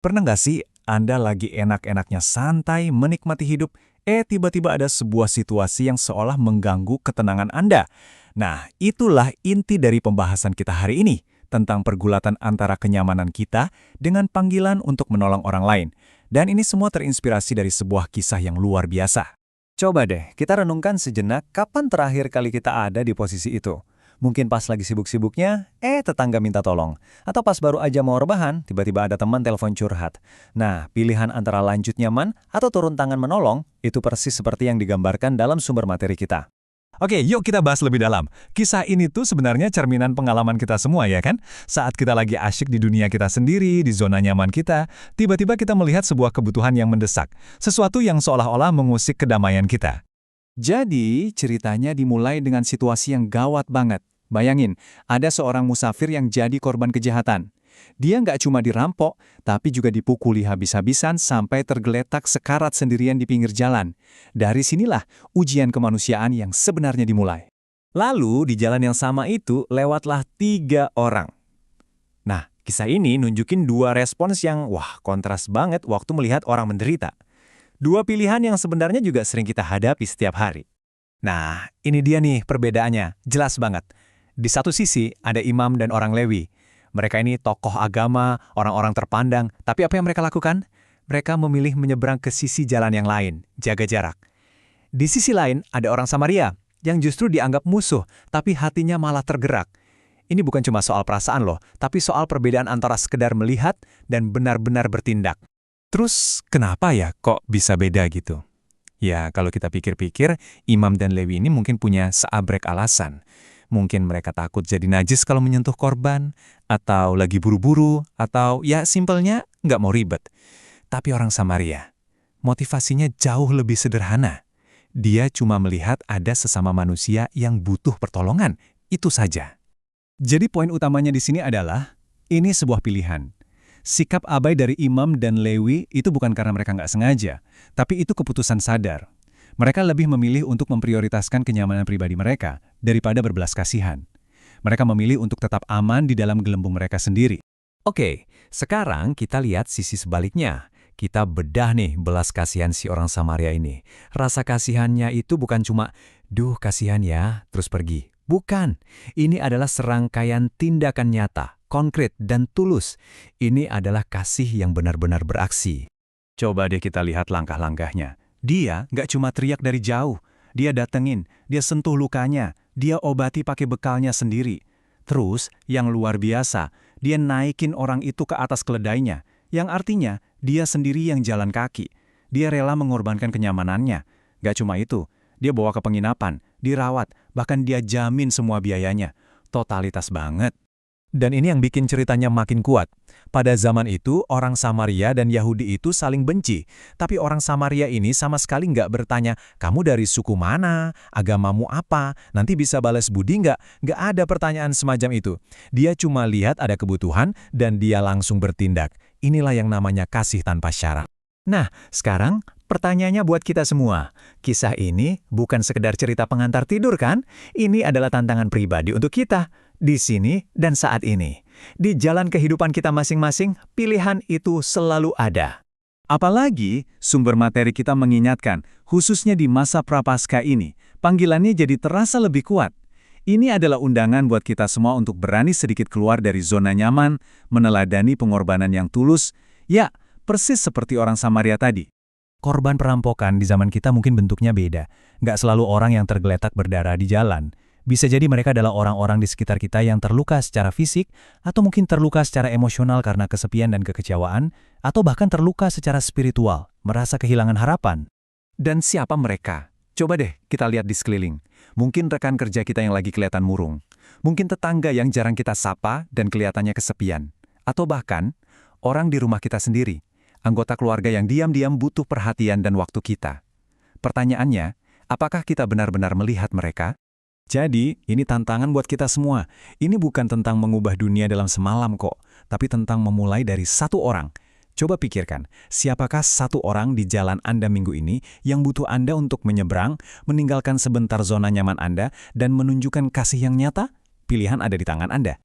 Pernah nggak sih Anda lagi enak-enaknya santai menikmati hidup, tiba-tiba ada sebuah situasi yang seolah mengganggu ketenangan Anda? Nah, itulah inti dari pembahasan kita hari ini, tentang pergulatan antara kenyamanan kita dengan panggilan untuk menolong orang lain. Dan ini semua terinspirasi dari sebuah kisah yang luar biasa. Coba deh, kita renungkan sejenak kapan terakhir kali kita ada di posisi itu. Mungkin pas lagi sibuk-sibuknya, tetangga minta tolong. Atau pas baru aja mau rebahan, tiba-tiba ada teman telepon curhat. Nah, pilihan antara lanjut nyaman atau turun tangan menolong, itu persis seperti yang digambarkan dalam sumber materi kita. Oke, yuk kita bahas lebih dalam. Kisah ini tuh sebenarnya cerminan pengalaman kita semua ya kan? Saat kita lagi asyik di dunia kita sendiri, di zona nyaman kita, tiba-tiba kita melihat sebuah kebutuhan yang mendesak. Sesuatu yang seolah-olah mengusik kedamaian kita. Jadi, ceritanya dimulai dengan situasi yang gawat banget. Bayangin, ada seorang musafir yang jadi korban kejahatan. Dia nggak cuma dirampok, tapi juga dipukuli habis-habisan sampai tergeletak sekarat sendirian di pinggir jalan. Dari sinilah ujian kemanusiaan yang sebenarnya dimulai. Lalu, di jalan yang sama itu, lewatlah 3 orang. Nah, kisah ini nunjukin 2 respons yang, kontras banget waktu melihat orang menderita. 2 pilihan yang sebenarnya juga sering kita hadapi setiap hari. Nah, ini dia nih perbedaannya, jelas banget. Di satu sisi, ada imam dan orang Lewi. Mereka ini tokoh agama, orang-orang terpandang, tapi apa yang mereka lakukan? Mereka memilih menyeberang ke sisi jalan yang lain, jaga jarak. Di sisi lain, ada orang Samaria, yang justru dianggap musuh, tapi hatinya malah tergerak. Ini bukan cuma soal perasaan loh, tapi soal perbedaan antara sekedar melihat dan benar-benar bertindak. Terus, kenapa ya kok bisa beda gitu? Ya, kalau kita pikir-pikir, imam dan Lewi ini mungkin punya seabrek alasan. Mungkin mereka takut jadi najis kalau menyentuh korban, atau lagi buru-buru, atau ya simpelnya nggak mau ribet. Tapi orang Samaria, motivasinya jauh lebih sederhana. Dia cuma melihat ada sesama manusia yang butuh pertolongan, itu saja. Jadi poin utamanya di sini adalah, ini sebuah pilihan. Sikap abai dari imam dan Lewi itu bukan karena mereka nggak sengaja, tapi itu keputusan sadar. Mereka lebih memilih untuk memprioritaskan kenyamanan pribadi mereka daripada berbelas kasihan. Mereka memilih untuk tetap aman di dalam gelembung mereka sendiri. Oke, sekarang kita lihat sisi sebaliknya. Kita bedah nih belas kasihan si orang Samaria ini. Rasa kasihannya itu bukan cuma, duh kasihan ya, terus pergi. Bukan, ini adalah serangkaian tindakan nyata, konkret, dan tulus. Ini adalah kasih yang benar-benar beraksi. Coba deh kita lihat langkah-langkahnya. Dia nggak cuma teriak dari jauh, dia datengin, dia sentuh lukanya, dia obati pakai bekalnya sendiri. Terus, yang luar biasa, dia naikin orang itu ke atas keledainya, yang artinya dia sendiri yang jalan kaki. Dia rela mengorbankan kenyamanannya. Nggak cuma itu, dia bawa ke penginapan, dirawat, bahkan dia jamin semua biayanya. Totalitas banget. Dan ini yang bikin ceritanya makin kuat. Pada zaman itu, orang Samaria dan Yahudi itu saling benci. Tapi orang Samaria ini sama sekali nggak bertanya, kamu dari suku mana, agamamu apa, nanti bisa balas budi nggak? Nggak ada pertanyaan semacam itu. Dia cuma lihat ada kebutuhan dan dia langsung bertindak. Inilah yang namanya kasih tanpa syarat. Nah, sekarang pertanyaannya buat kita semua. Kisah ini bukan sekedar cerita pengantar tidur kan? Ini adalah tantangan pribadi untuk kita. Di sini dan saat ini. Di jalan kehidupan kita masing-masing, pilihan itu selalu ada. Apalagi sumber materi kita mengingatkan, khususnya di masa prapaskah ini, panggilannya jadi terasa lebih kuat. Ini adalah undangan buat kita semua untuk berani sedikit keluar dari zona nyaman, meneladani pengorbanan yang tulus, ya, persis seperti orang Samaria tadi. Korban perampokan di zaman kita mungkin bentuknya beda. Nggak selalu orang yang tergeletak berdarah di jalan. Bisa jadi mereka adalah orang-orang di sekitar kita yang terluka secara fisik, atau mungkin terluka secara emosional karena kesepian dan kekecewaan, atau bahkan terluka secara spiritual, merasa kehilangan harapan. Dan siapa mereka? Coba deh kita lihat di sekeliling. Mungkin rekan kerja kita yang lagi kelihatan murung. Mungkin tetangga yang jarang kita sapa dan kelihatannya kesepian. Atau bahkan, orang di rumah kita sendiri. Anggota keluarga yang diam-diam butuh perhatian dan waktu kita. Pertanyaannya, apakah kita benar-benar melihat mereka? Jadi, ini tantangan buat kita semua. Ini bukan tentang mengubah dunia dalam semalam kok, tapi tentang memulai dari satu orang. Coba pikirkan, siapakah satu orang di jalan Anda minggu ini yang butuh Anda untuk menyeberang, meninggalkan sebentar zona nyaman Anda, dan menunjukkan kasih yang nyata? Pilihan ada di tangan Anda.